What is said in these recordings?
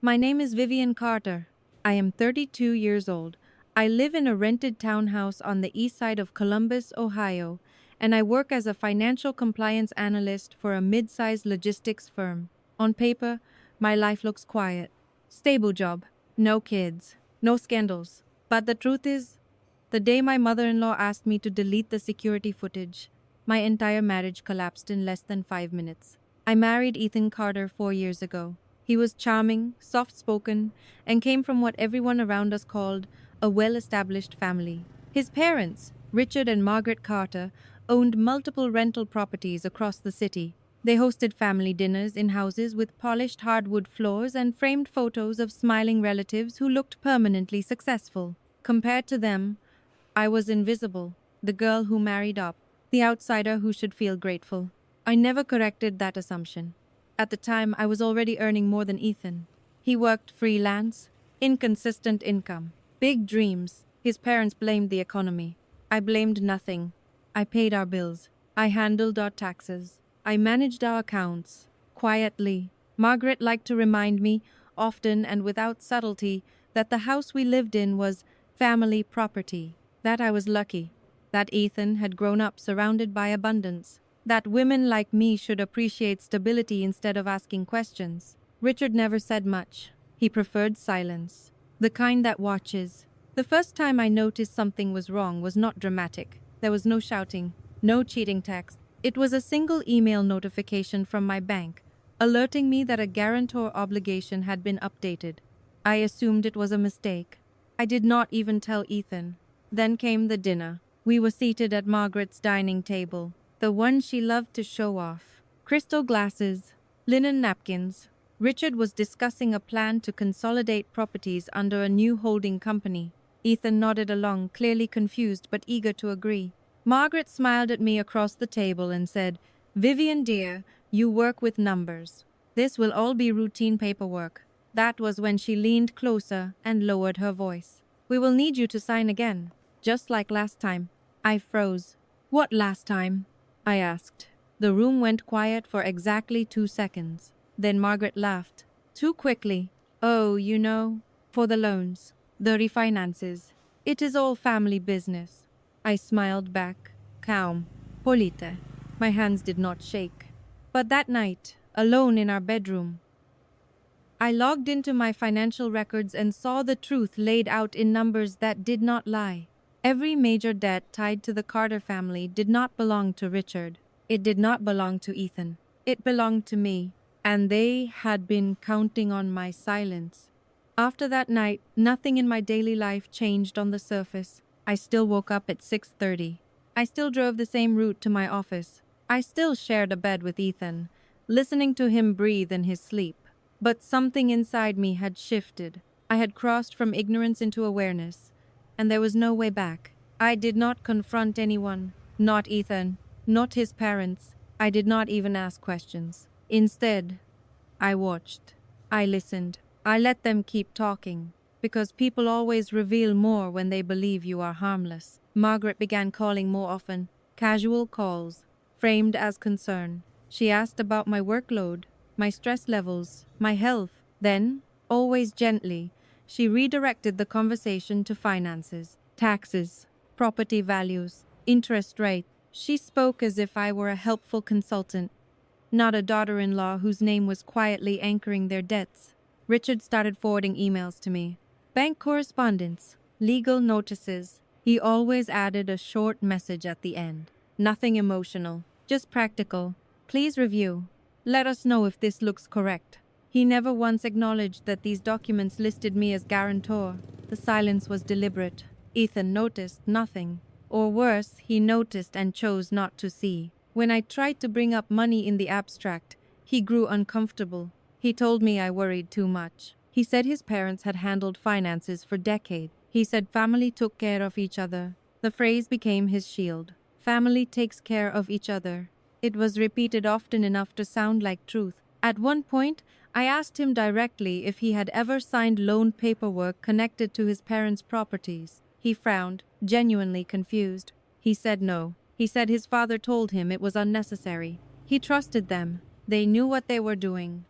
My name is Vivian Carter. I am 32 years old. I live in a rented townhouse on the east side of Columbus, Ohio, and I work as a financial compliance analyst for a mid-sized logistics firm. On paper, my life looks quiet. Stable job, no kids, no scandals. But the truth is, the day my mother-in-law asked me to delete the security footage, my entire marriage collapsed in less than 5 minutes. I married Ethan Carter 4 years ago. He was charming, soft-spoken, and came from what everyone around us called a well-established family. His parents, Richard and Margaret Carter, owned multiple rental properties across the city. They hosted family dinners in houses with polished hardwood floors and framed photos of smiling relatives who looked permanently successful. Compared to them, I was invisible, the girl who married up, the outsider who should feel grateful. I never corrected that assumption. At the time, I was already earning more than Ethan. He worked freelance, inconsistent income, big dreams. His parents blamed the economy. I blamed nothing. I paid our bills. I handled our taxes. I managed our accounts. Quietly. Margaret liked to remind me, often and without subtlety, that the house we lived in was family property. That I was lucky. That Ethan had grown up surrounded by abundance. That women like me should appreciate stability instead of asking questions. Richard never said much. He preferred silence. The kind that watches. The first time I noticed something was wrong was not dramatic. There was no shouting, no cheating text. It was a single email notification from my bank, alerting me that a guarantor obligation had been updated. I assumed it was a mistake. I did not even tell Ethan. Then came the dinner. We were seated at Margaret's dining table, the one she loved to show off. Crystal glasses, linen napkins. Richard was discussing a plan to consolidate properties under a new holding company. Ethan nodded along, clearly confused but eager to agree. Margaret smiled at me across the table and said, "Vivian dear, you work with numbers. This will all be routine paperwork." That was when she leaned closer and lowered her voice. "We will need you to sign again, just like last time." I froze. "What last time?" I asked. The room went quiet for exactly 2 seconds. Then Margaret laughed. Too quickly. "Oh, you know, for the loans, the refinances. It is all family business." I smiled back, calm, polite. My hands did not shake. But that night, alone in our bedroom, I logged into my financial records and saw the truth laid out in numbers that did not lie. Every major debt tied to the Carter family did not belong to Richard. It did not belong to Ethan. It belonged to me, and they had been counting on my silence. After that night, nothing in my daily life changed on the surface. I still woke up at 6:30. I still drove the same route to my office. I still shared a bed with Ethan, listening to him breathe in his sleep. But something inside me had shifted. I had crossed from ignorance into awareness, and there was no way back. I did not confront anyone, not Ethan, not his parents. I did not even ask questions. Instead, I watched. I listened. I let them keep talking, because people always reveal more when they believe you are harmless. Margaret began calling more often, casual calls, framed as concern. She asked about my workload, my stress levels, my health. Then, always gently, she redirected the conversation to finances, taxes, property values, interest rate. She spoke as if I were a helpful consultant, not a daughter-in-law whose name was quietly anchoring their debts. Richard started forwarding emails to me. Bank correspondence, legal notices. He always added a short message at the end. Nothing emotional, just practical. "Please review. Let us know if this looks correct." He never once acknowledged that these documents listed me as guarantor. The silence was deliberate. Ethan noticed nothing. Or worse, he noticed and chose not to see. When I tried to bring up money in the abstract, he grew uncomfortable. He told me I worried too much. He said his parents had handled finances for decades. He said family took care of each other. The phrase became his shield. Family takes care of each other. It was repeated often enough to sound like truth. At one point, I asked him directly if he had ever signed loan paperwork connected to his parents' properties. He frowned, genuinely confused. He said no. He said his father told him it was unnecessary. He trusted them. They knew what they were doing.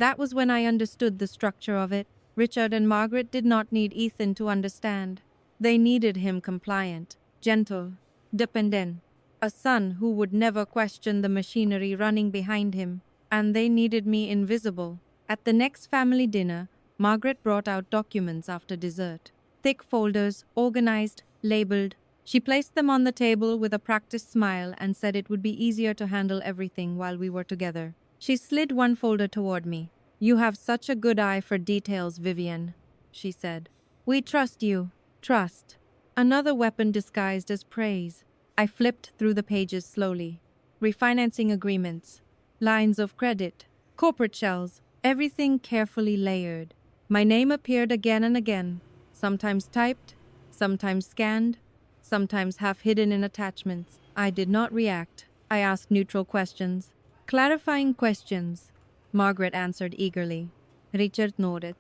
That was when I understood the structure of it. Richard and Margaret did not need Ethan to understand. They needed him compliant, gentle, dependent, a son who would never question the machinery running behind him. And they needed me invisible. At the next family dinner, Margaret brought out documents after dessert. Thick folders, organized, labeled. She placed them on the table with a practiced smile and said it would be easier to handle everything while we were together. She slid one folder toward me. "You have such a good eye for details, Vivian," she said. "We trust you." Trust. Another weapon disguised as praise. I flipped through the pages slowly. Refinancing agreements, lines of credit, corporate shells, everything carefully layered. My name appeared again and again, sometimes typed, sometimes scanned, sometimes half hidden in attachments. I did not react. I asked neutral questions. Clarifying questions. Margaret answered eagerly. Richard nodded.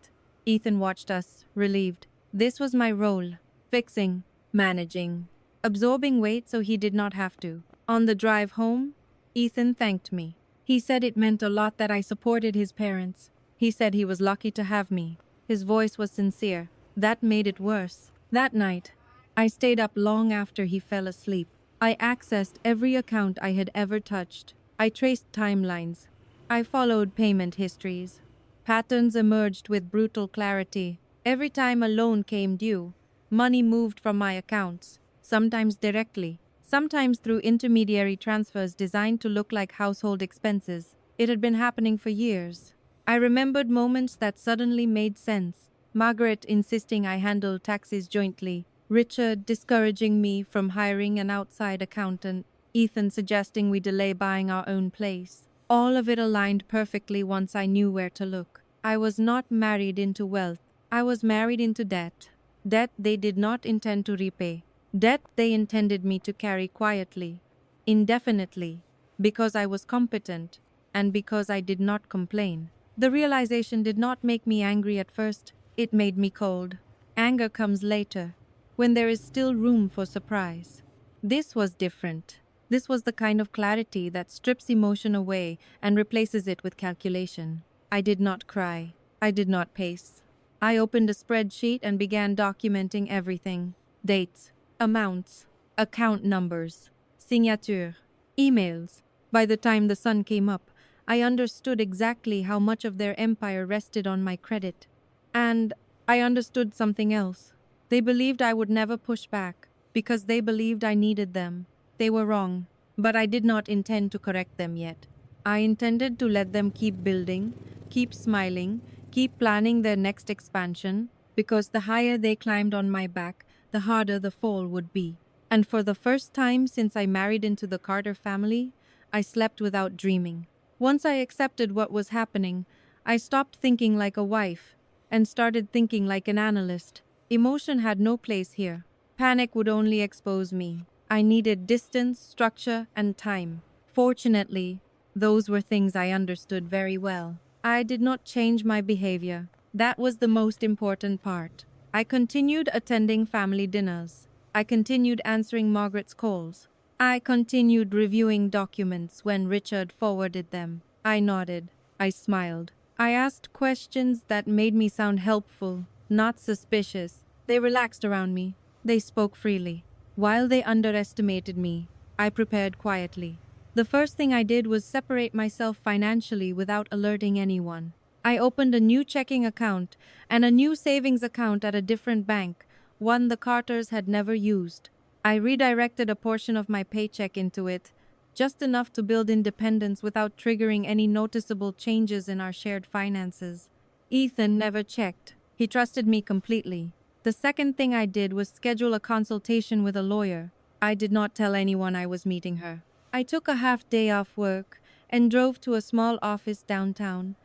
Ethan watched us, relieved. This was my role. Fixing, managing, absorbing weight so he did not have to. On the drive home, Ethan thanked me. He said it meant a lot that I supported his parents. He said he was lucky to have me. His voice was sincere. That made it worse. That night, I stayed up long after he fell asleep. I accessed every account I had ever touched. I traced timelines. I followed payment histories. Patterns emerged with brutal clarity. Every time a loan came due, money moved from my accounts, sometimes directly, sometimes through intermediary transfers designed to look like household expenses. It had been happening for years. I remembered moments that suddenly made sense. Margaret insisting I handle taxes jointly, Richard discouraging me from hiring an outside accountant, Ethan suggesting we delay buying our own place. All of it aligned perfectly once I knew where to look. I was not married into wealth. I was married into debt. Debt they did not intend to repay. Debt they intended me to carry quietly, indefinitely, because I was competent and because I did not complain. The realization did not make me angry at first. It made me cold. Anger comes later, when there is still room for surprise. This was different. This was the kind of clarity that strips emotion away and replaces it with calculation. I did not cry. I did not pace. I opened a spreadsheet and began documenting everything. Dates, amounts, account numbers, signature, emails. By the time the sun came up, I understood exactly how much of their empire rested on my credit. And I understood something else. They believed I would never push back, because they believed I needed them. They were wrong, but I did not intend to correct them yet. I intended to let them keep building, keep smiling, keep planning their next expansion, because the higher they climbed on my back, the harder the fall would be. And for the first time since I married into the Carter family, I slept without dreaming. Once I accepted what was happening, I stopped thinking like a wife and started thinking like an analyst. Emotion had no place here. Panic would only expose me. I needed distance, structure, and time. Fortunately, those were things I understood very well. I did not change my behavior. That was the most important part. I continued attending family dinners. I continued answering Margaret's calls. I continued reviewing documents when Richard forwarded them. I nodded. I smiled. I asked questions that made me sound helpful, not suspicious. They relaxed around me. They spoke freely. While they underestimated me, I prepared quietly. The first thing I did was separate myself financially without alerting anyone. I opened a new checking account and a new savings account at a different bank, one the Carters had never used. I redirected a portion of my paycheck into it, just enough to build independence without triggering any noticeable changes in our shared finances. Ethan never checked. He trusted me completely. The second thing I did was schedule a consultation with a lawyer. I did not tell anyone I was meeting her. I took a half day off work and drove to a small office downtown,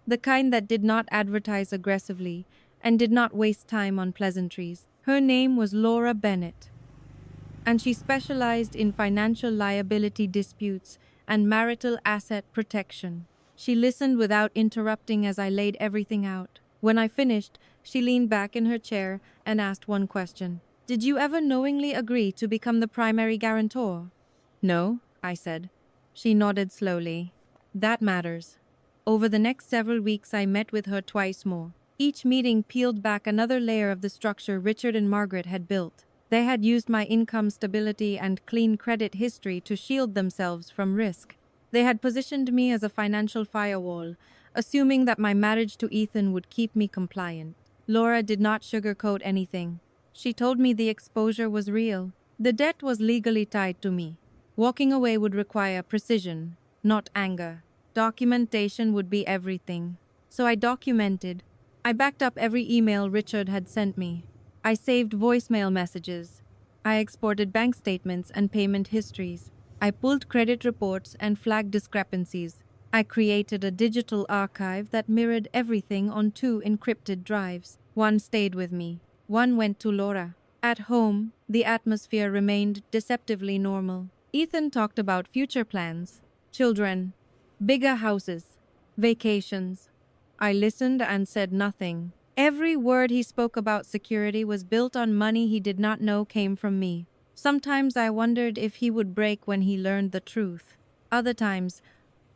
the kind that did not advertise aggressively and did not waste time on pleasantries. Her name was Laura Bennett, and she specialized in financial liability disputes and marital asset protection. She listened without interrupting as I laid everything out. When I finished, she leaned back in her chair and asked one question. "Did you ever knowingly agree to become the primary guarantor?" "No," I said. She nodded slowly. "That matters. Over the next several weeks, I met with her twice more. Each meeting peeled back another layer of the structure Richard and Margaret had built. They had used my income stability and clean credit history to shield themselves from risk. They had positioned me as a financial firewall, assuming that my marriage to Ethan would keep me compliant. Laura did not sugarcoat anything. She told me the exposure was real. The debt was legally tied to me. Walking away would require precision, not anger. Documentation would be everything. So I documented. I backed up every email Richard had sent me. I saved voicemail messages. I exported bank statements and payment histories. I pulled credit reports and flagged discrepancies. I created a digital archive that mirrored everything on 2 encrypted drives. One stayed with me. One went to Laura. At home, the atmosphere remained deceptively normal. Ethan talked about future plans, children, bigger houses, vacations. I listened and said nothing. Every word he spoke about security was built on money he did not know came from me. Sometimes I wondered if he would break when he learned the truth. Other times,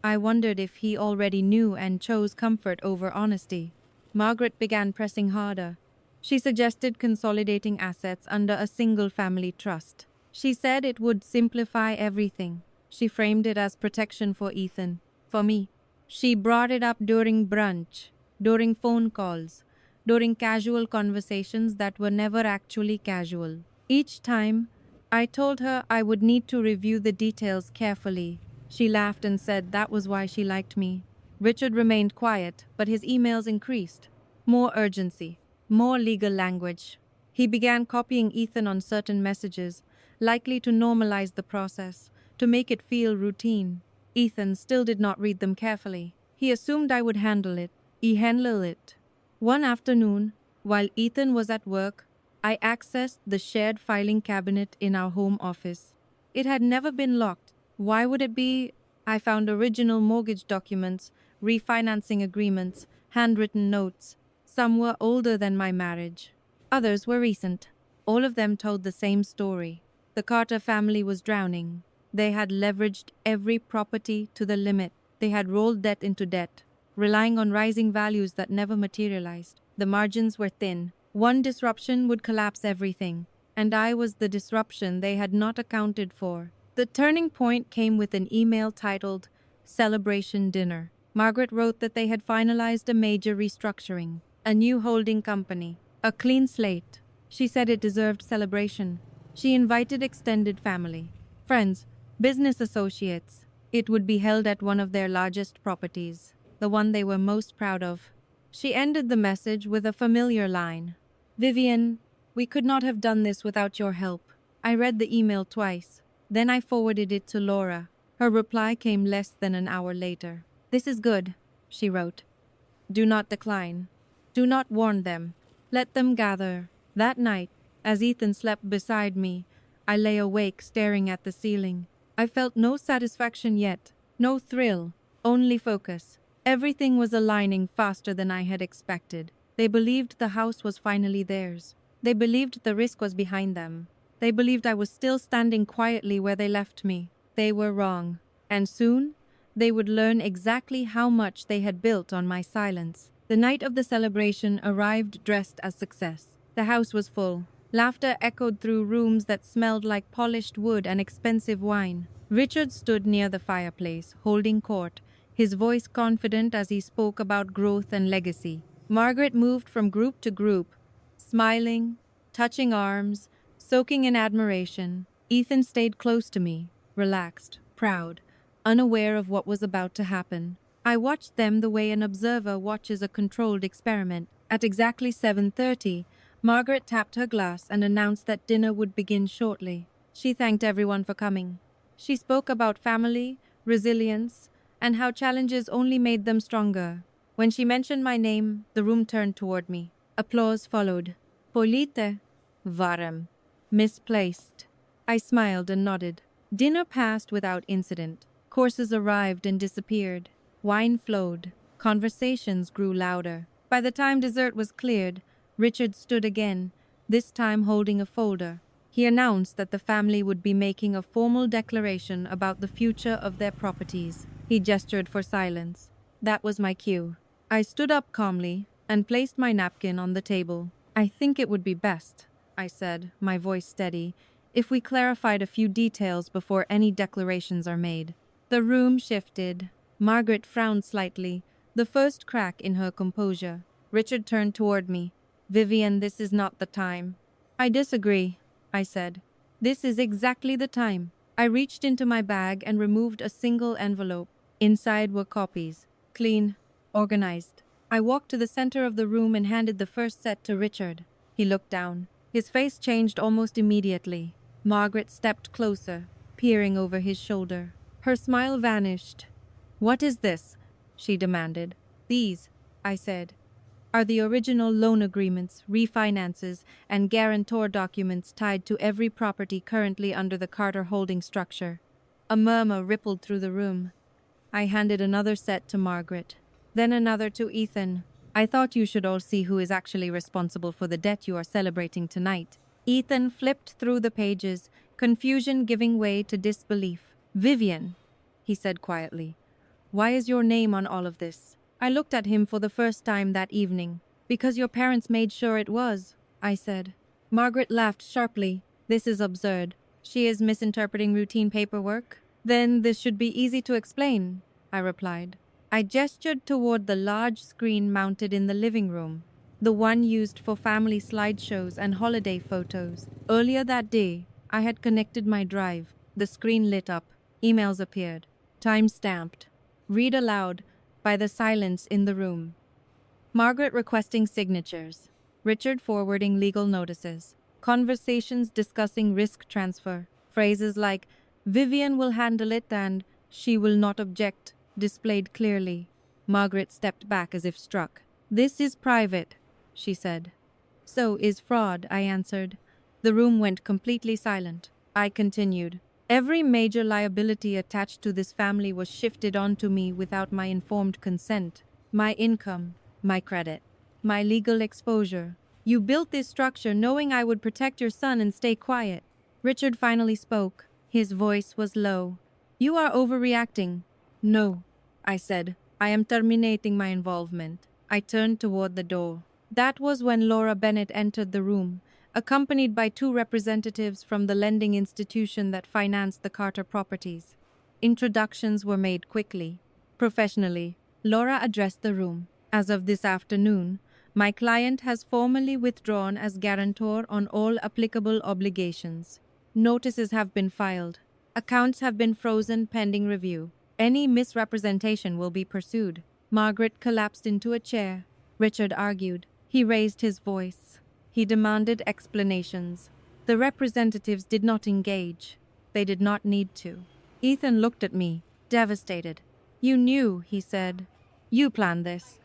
I wondered if he already knew and chose comfort over honesty. Margaret began pressing harder. She suggested consolidating assets under a single family trust. She said it would simplify everything. She framed it as protection for Ethan, for me. She brought it up during brunch, during phone calls, during casual conversations that were never actually casual. Each time, I told her I would need to review the details carefully. She laughed and said that was why she liked me. Richard remained quiet, but his emails increased. More urgency, more legal language. He began copying Ethan on certain messages, likely to normalize the process, to make it feel routine. Ethan still did not read them carefully. He assumed I would handle it. He handled it. One afternoon, while Ethan was at work, I accessed the shared filing cabinet in our home office. It had never been locked. Why would it be? I found original mortgage documents, refinancing agreements, handwritten notes. Some were older than my marriage. Others were recent. All of them told the same story. The Carter family was drowning. They had leveraged every property to the limit. They had rolled debt into debt, relying on rising values that never materialized. The margins were thin. One disruption would collapse everything, and I was the disruption they had not accounted for. The turning point came with an email titled Celebration Dinner. Margaret wrote that they had finalized a major restructuring, a new holding company, a clean slate. She said it deserved celebration. She invited extended family, friends, business associates. It would be held at one of their largest properties, the one they were most proud of. She ended the message with a familiar line. Vivian, we could not have done this without your help. I read the email twice. Then I forwarded it to Laura. Her reply came less than an hour later. This is good, she wrote. Do not decline. Do not warn them. Let them gather. That night, as Ethan slept beside me, I lay awake staring at the ceiling. I felt no satisfaction yet, no thrill, only focus. Everything was aligning faster than I had expected. They believed the house was finally theirs. They believed the risk was behind them. They believed I was still standing quietly where they left me. They were wrong. And soon, they would learn exactly how much they had built on my silence. The night of the celebration arrived dressed as success. The house was full. Laughter echoed through rooms that smelled like polished wood and expensive wine. Richard stood near the fireplace, holding court, his voice confident as he spoke about growth and legacy. Margaret moved from group to group, smiling, touching arms, soaking in admiration. Ethan stayed close to me, relaxed, proud, unaware of what was about to happen. I watched them the way an observer watches a controlled experiment. At exactly 7:30, Margaret tapped her glass and announced that dinner would begin shortly. She thanked everyone for coming. She spoke about family, resilience, and how challenges only made them stronger. When she mentioned my name, the room turned toward me. Applause followed. Polite, varam, misplaced. I smiled and nodded. Dinner passed without incident. Courses arrived and disappeared. Wine flowed. Conversations grew louder. By the time dessert was cleared, Richard stood again, this time holding a folder. He announced that the family would be making a formal declaration about the future of their properties. He gestured for silence. That was my cue. I stood up calmly and placed my napkin on the table. I think it would be best, I said, my voice steady, if we clarified a few details before any declarations are made. The room shifted. Margaret frowned slightly, the first crack in her composure. Richard turned toward me. Vivian, this is not the time. I disagree, I said. This is exactly the time. I reached into my bag and removed a single envelope. Inside were copies, clean, organized. I walked to the center of the room and handed the first set to Richard. He looked down. His face changed almost immediately. Margaret stepped closer, peering over his shoulder. Her smile vanished. "What is this?" she demanded. "These," I said, "are the original loan agreements, refinances, and guarantor documents tied to every property currently under the Carter holding structure." A murmur rippled through the room. I handed another set to Margaret, then another to Ethan. "I thought you should all see who is actually responsible for the debt you are celebrating tonight." Ethan flipped through the pages, confusion giving way to disbelief. "Vivian," he said quietly, "why is your name on all of this?" I looked at him for the first time that evening. "Because your parents made sure it was," I said. Margaret laughed sharply. "This is absurd. She is misinterpreting routine paperwork." "Then this should be easy to explain," I replied. I gestured toward the large screen mounted in the living room, the one used for family slideshows and holiday photos. Earlier that day, I had connected my drive. The screen lit up. Emails appeared, time-stamped. Read aloud by the silence in the room. Margaret requesting signatures. Richard forwarding legal notices. Conversations discussing risk transfer. Phrases like, "Vivian will handle it" and "she will not object," displayed clearly. Margaret stepped back as if struck. "This is private," she said. "So is fraud," I answered. The room went completely silent. I continued. "Every major liability attached to this family was shifted onto me without my informed consent. My income, my credit, my legal exposure. You built this structure knowing I would protect your son and stay quiet." Richard finally spoke. His voice was low. "You are overreacting." "No," I said. "I am terminating my involvement." I turned toward the door. That was when Laura Bennett entered the room, accompanied by two representatives from the lending institution that financed the Carter properties. Introductions were made quickly. Professionally, Laura addressed the room. "As of this afternoon, my client has formally withdrawn as guarantor on all applicable obligations. Notices have been filed. Accounts have been frozen pending review. Any misrepresentation will be pursued." Margaret collapsed into a chair. Richard argued. He raised his voice. He demanded explanations. The representatives did not engage. They did not need to. Ethan looked at me, devastated. "You knew," he said. "You planned this."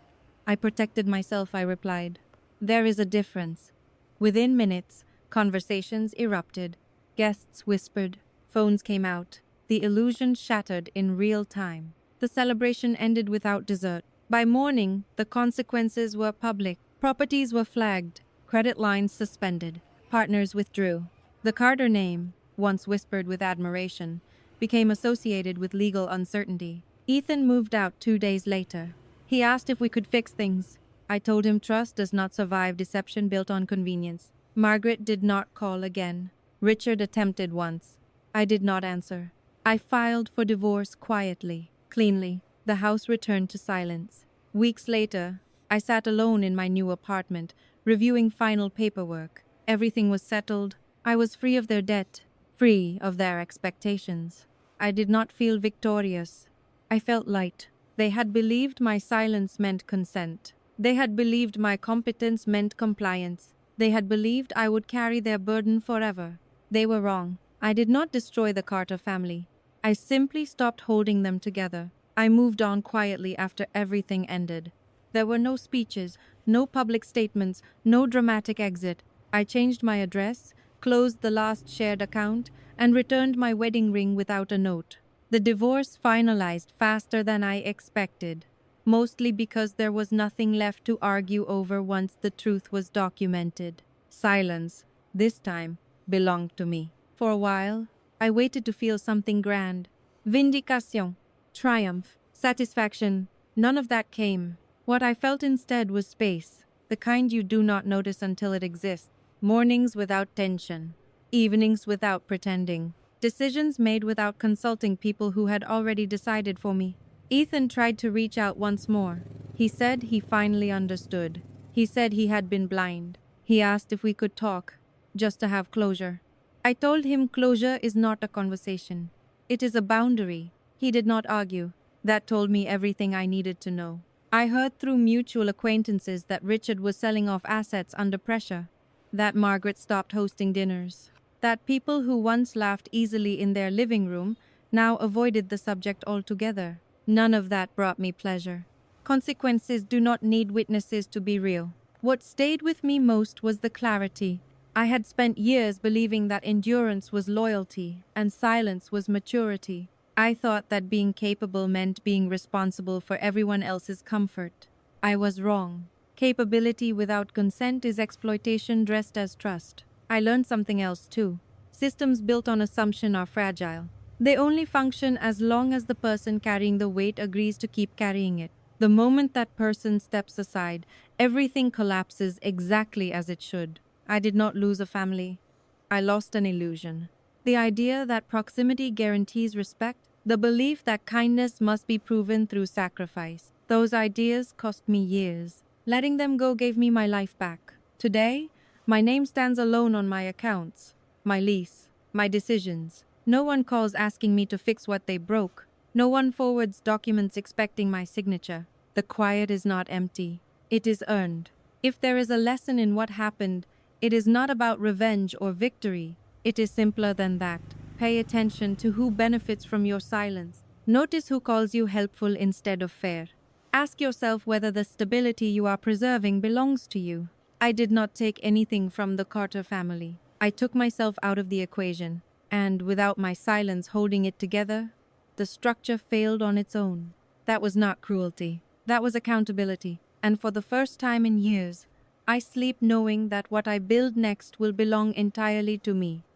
"I protected myself," I replied. "There is a difference." Within minutes, conversations erupted. Guests whispered. Phones came out. The illusion shattered in real time. The celebration ended without dessert. By morning, the consequences were public. Properties were flagged, credit lines suspended, partners withdrew. The Carter name, once whispered with admiration, became associated with legal uncertainty. Ethan moved out 2 days later. He asked if we could fix things. I told him trust does not survive deception built on convenience. Margaret did not call again. Richard attempted once. I did not answer. I filed for divorce quietly, cleanly. The house returned to silence. Weeks later, I sat alone in my new apartment, reviewing final paperwork. Everything was settled. I was free of their debt, free of their expectations. I did not feel victorious. I felt light. They had believed my silence meant consent. They had believed my competence meant compliance. They had believed I would carry their burden forever. They were wrong. I did not destroy the Carter family. I simply stopped holding them together. I moved on quietly after everything ended. There were no speeches, no public statements, no dramatic exit. I changed my address, closed the last shared account, and returned my wedding ring without a note. The divorce finalized faster than I expected, mostly because there was nothing left to argue over once the truth was documented. Silence, this time, belonged to me. For a while, I waited to feel something grand. Vindication, triumph, satisfaction. None of that came. What I felt instead was space, the kind you do not notice until it exists. Mornings without tension, evenings without pretending, decisions made without consulting people who had already decided for me. Ethan tried to reach out once more. He said he finally understood. He said he had been blind. He asked if we could talk, just to have closure. I told him closure is not a conversation. It is a boundary. He did not argue. That told me everything I needed to know. I heard through mutual acquaintances that Richard was selling off assets under pressure, that Margaret stopped hosting dinners, that people who once laughed easily in their living room now avoided the subject altogether. None of that brought me pleasure. Consequences do not need witnesses to be real. What stayed with me most was the clarity. I had spent years believing that endurance was loyalty and silence was maturity. I thought that being capable meant being responsible for everyone else's comfort. I was wrong. Capability without consent is exploitation dressed as trust. I learned something else too. Systems built on assumption are fragile. They only function as long as the person carrying the weight agrees to keep carrying it. The moment that person steps aside, everything collapses exactly as it should. I did not lose a family. I lost an illusion. The idea that proximity guarantees respect, the belief that kindness must be proven through sacrifice. Those ideas cost me years. Letting them go gave me my life back. Today, my name stands alone on my accounts, my lease, my decisions. No one calls asking me to fix what they broke. No one forwards documents expecting my signature. The quiet is not empty. It is earned. If there is a lesson in what happened, it is not about revenge or victory. It is simpler than that. Pay attention to who benefits from your silence. Notice who calls you helpful instead of fair. Ask yourself whether the stability you are preserving belongs to you. I did not take anything from the Carter family. I took myself out of the equation, and without my silence holding it together, the structure failed on its own. That was not cruelty. That was accountability. And for the first time in years, I sleep knowing that what I build next will belong entirely to me.